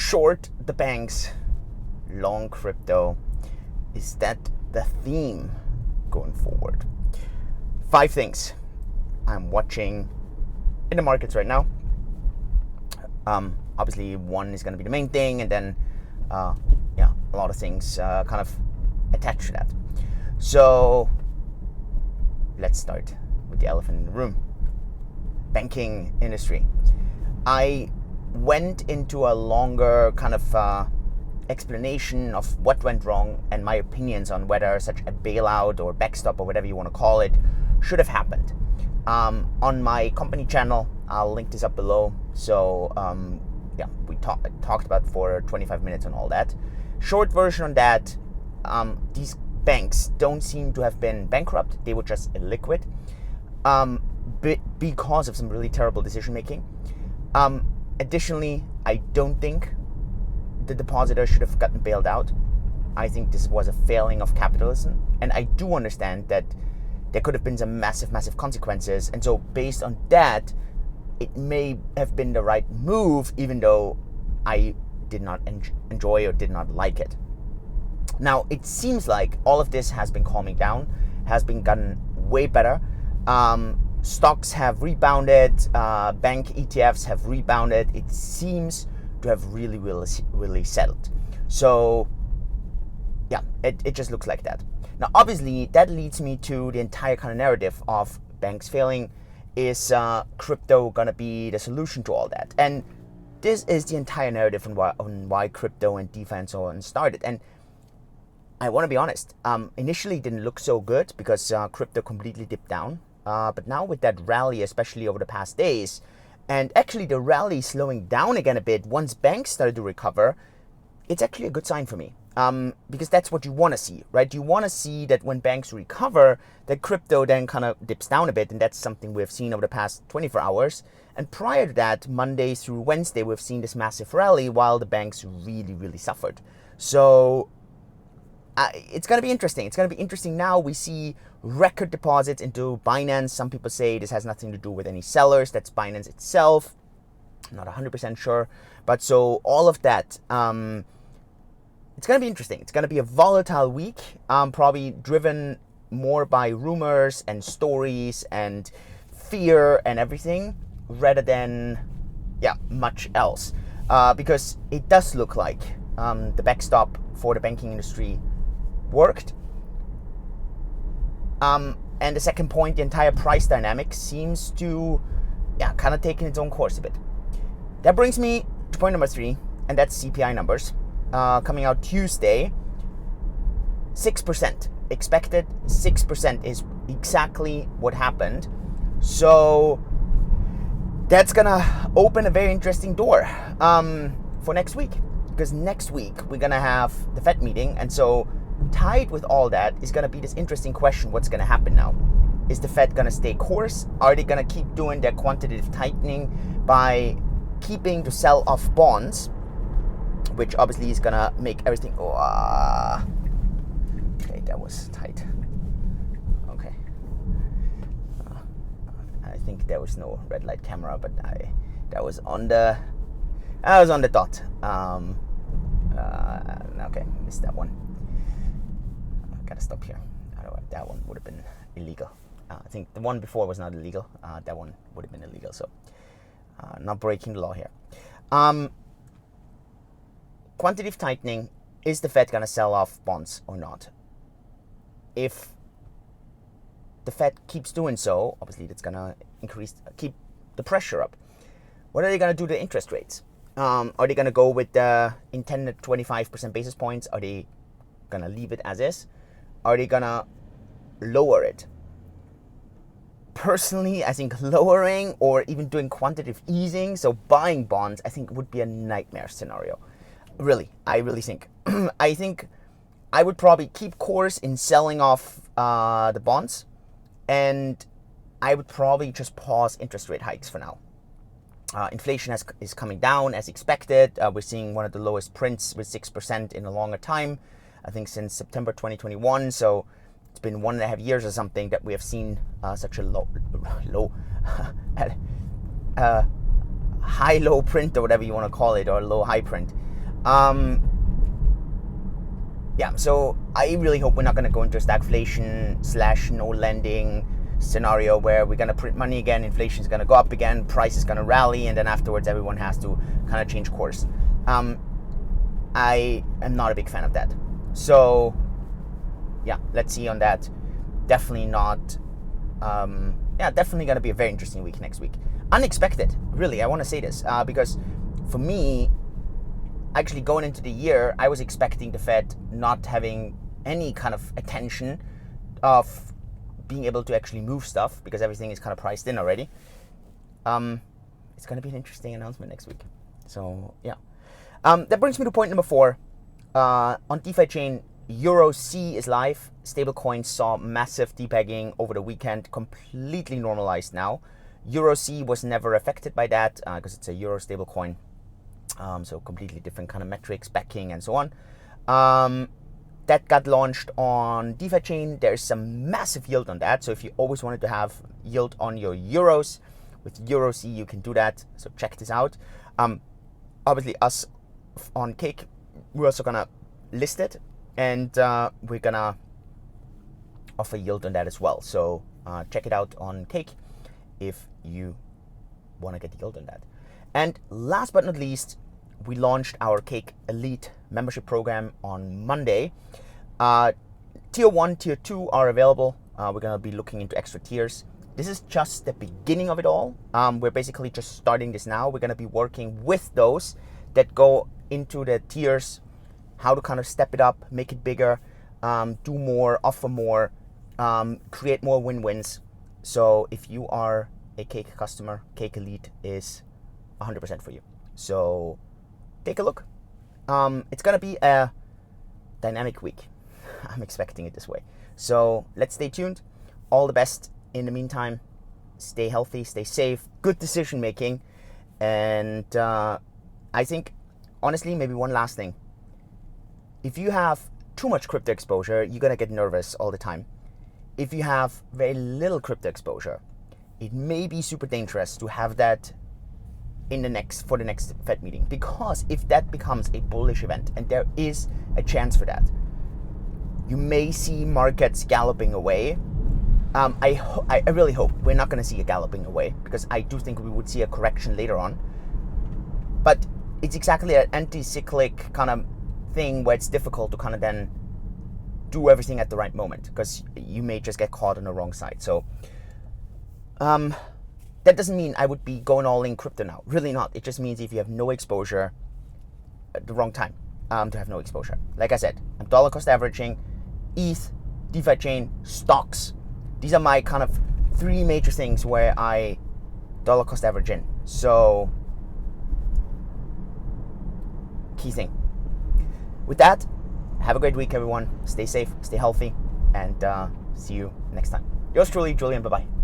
Short the banks, long crypto. Is that the theme going forward? 5 things I'm watching in the markets right now. Obviously, one is going to be the main thing, and then a lot of things kind of attached to that. So let's start with the elephant in the room. Banking industry. I went into a longer kind of explanation of what went wrong and my opinions on whether such a bailout or backstop or whatever you want to call it should have happened. On my company channel, I'll link this up below. So we talked about for 25 minutes on all that. Short version on that, these banks don't seem to have been bankrupt. They were just illiquid because of some really terrible decision making. Additionally, I don't think the depositor should have gotten bailed out. I think this was a failing of capitalism, and I do understand that there could have been some massive consequences, and so based on that, it may have been the right move, even though I did not enjoy or did not like it. Now, it seems like all of this has been calming down, has been gotten way better. Stocks have rebounded, bank ETFs have rebounded. It seems to have really settled. So yeah, it just looks like that. Now, obviously, that leads me to the entire kind of narrative of banks failing. Is crypto gonna be the solution to all that? And this is the entire narrative on why crypto and DeFi and so on started. And I want to be honest, initially it didn't look so good because crypto completely dipped down. But now with that rally, especially over the past days, and actually the rally slowing down again a bit once banks started to recover, it's actually a good sign for me. Because that's what you want to see, right? You want to see that when banks recover, that crypto then kind of dips down a bit, and that's something we've seen over the past 24 hours. And prior to that, Monday through Wednesday, we've seen this massive rally while the banks really suffered. So it's going to be interesting. It's going to be interesting now. We see record deposits into Binance. Some people say this has nothing to do with any sellers. That's Binance itself. I'm not 100% sure. But so all of that, it's going to be interesting. It's going to be a volatile week, probably driven more by rumors and stories and fear and everything rather than, much else. Because it does look like the backstop for the banking industry worked. And the second point, the entire price dynamic seems to, kind of taking its own course a bit. That brings me to point number 3, and that's CPI numbers. Coming out Tuesday, 6%. Expected 6% is exactly what happened. So that's gonna open a very interesting door for next week. Because next week we're gonna have the Fed meeting, and so tied with all that is gonna be this interesting question: what's gonna happen now? Is the Fed gonna stay course? Are they gonna keep doing their quantitative tightening by keeping to sell off bonds? Which obviously is gonna make everything. Okay, that was tight. Okay, I think there was no red light camera, but that was on the dot. Okay, missed that one. Gotta stop here. That one would have been illegal. I think the one before was not illegal. That one would have been illegal. So, not breaking the law here. Quantitative tightening, is the Fed going to sell off bonds or not? If the Fed keeps doing so, obviously that's going to keep the pressure up. What are they going to do to interest rates? Are they going to go with the intended 25% basis points? Are they going to leave it as is? Are they going to lower it? Personally, I think lowering or even doing quantitative easing, so buying bonds, I think would be a nightmare scenario. Really, I really think. I think I would probably keep course in selling off the bonds, and I would probably just pause interest rate hikes for now. Inflation is coming down as expected. We're seeing one of the lowest prints with 6% in a longer time, I think since September 2021. So it's been 1.5 years or something that we have seen such a high low print, or whatever you want to call it, or low high print. Yeah, so I really hope we're not going to go into a stagflation / no lending scenario where we're going to print money again, inflation is going to go up again, price is going to rally, and then afterwards everyone has to kind of change course. I am not a big fan of that. So yeah, let's see on that. Definitely not. Definitely going to be a very interesting week next week. Unexpected, really. I want to say this because for me, actually going into the year, I was expecting the Fed not having any kind of attention of being able to actually move stuff because everything is kind of priced in already. It's going to be an interesting announcement next week. So yeah. That brings me to point number 4. On DeFi chain, you.C is live. Stablecoins saw massive depegging over the weekend, completely normalized now. you.C was never affected by that because it's a euro stablecoin. So completely different kind of metrics, backing, and so on. That got launched on DeFi chain. There's some massive yield on that. So if you always wanted to have yield on your euros, with you.C you can do that. So check this out. Obviously, us on Cake, we're also gonna list it, and we're gonna offer yield on that as well. So check it out on Cake if you want to get yield on that. And last but not least, we launched our Cake Elite membership program on Monday. Tier 1, Tier 2 are available. We're going to be looking into extra tiers. This is just the beginning of it all. We're basically just starting this now. We're going to be working with those that go into the tiers, how to kind of step it up, make it bigger, do more, offer more, create more win-wins. So if you are a Cake customer, Cake Elite is 100% for you. So take a look. It's going to be a dynamic week. I'm expecting it this way. So let's stay tuned. All the best in the meantime. Stay healthy, stay safe, good decision making. And I think, honestly, maybe one last thing. If you have too much crypto exposure, you're going to get nervous all the time. If you have very little crypto exposure, it may be super dangerous to have that for the next Fed meeting, because if that becomes a bullish event, and there is a chance for that, you may see markets galloping away. I really hope we're not going to see a galloping away, because I do think we would see a correction later on. But it's exactly an anti-cyclic kind of thing where it's difficult to kind of then do everything at the right moment, because you may just get caught on the wrong side. So that doesn't mean I would be going all in crypto now. Really not. It just means if you have no exposure at the wrong time to have no exposure. Like I said, I'm dollar cost averaging, ETH, DeFi chain, stocks. These are my kind of 3 major things where I dollar cost average in. So key thing. With that, have a great week, everyone. Stay safe, stay healthy, and see you next time. Yours truly, Julian. Bye-bye.